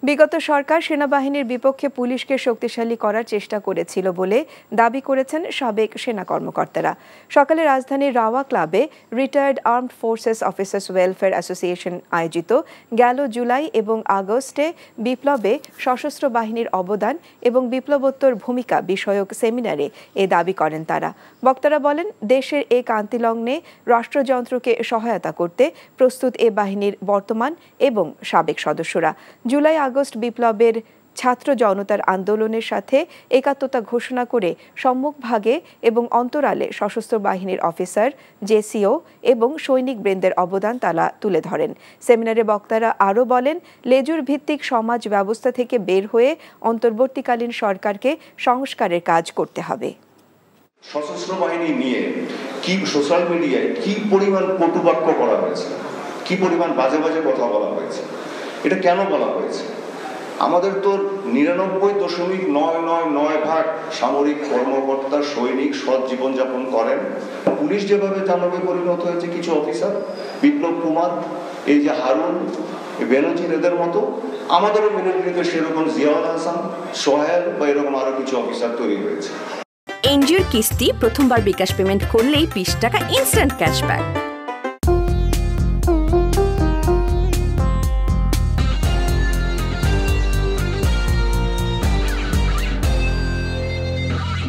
বিগত সরকার সেনাবাহিনীর বিপক্ষে পুলিশকে শক্তিশালী করার চেষ্টা করেছিল বলে দাবি করেছেন সাবেক সেনা কর্মকর্তারা। সকালে রাজধানীর রাওয়া ক্লাবে retired armed forces officers welfare association আয়োজিত গেল জুলাই এবং আগস্টে বিপ্লবে সশস্ত্র বাহিনীর অবদান এবং বিপ্লবোত্তর ভূমিকা বিষয়ক সেমিনারে এ দাবি করেন তারা। বক্তারা বলেন, দেশের এ ক্রান্তিলগ্নে রাষ্ট্রযন্ত্রকে সহায়তা করতে প্রস্তুত এ বাহিনীর বর্তমান এবং সাবেক সদস্যরা। জুলাই আগস্ট বিপ্লবের ছাত্র জনতার আন্দোলনের সাথে একাত্মতা ঘোষণা করে সম্মুখভাগে এবং অন্তরালে সশস্ত্র বাহিনীর অফিসার, জেসিও এবং সৈনিক বৃন্দের অবদান তারা তুলে ধরেন। সেমিনারে বক্তারা আরও বলেন, লেজুর ভিত্তিক সমাজ ব্যবস্থা থেকে বের হয়ে অন্তর্বর্তীকালীন সরকারকে সংস্কারের কাজ করতে হবে। সশস্ত্র বাহিনী নিয়ে কি সোশ্যাল মিডিয়ায় কি পরিমাণ কটুবাক্য করা হয়েছে, কি পরিমাণ বাজে বাজে কথা বলা হয়েছে, এটা কেন বলা হয়েছে? আমাদের তো 99.999% সামরিক কর্মকর্তা, সৈনিক সৎ জীবনযাপন করেন। পুলিশ যেভাবে জানবে পরিণত হয়েছে কিছু অফিসার, বিপ্লব কুমার, এই যে হারুন, বেনজির, এদের মতো আমাদেরও মিলিটারিতে সেরকম জিয়াউল হাসান, সোহেল বা এরকম আরো কিছু অফিসার তৈরি হয়েছে। এনজিওর কিস্তি প্রথমবার বিকাশ পেমেন্ট করলেই 20 টাকা ইনস্ট্যান্ট ক্যাশব্যাক।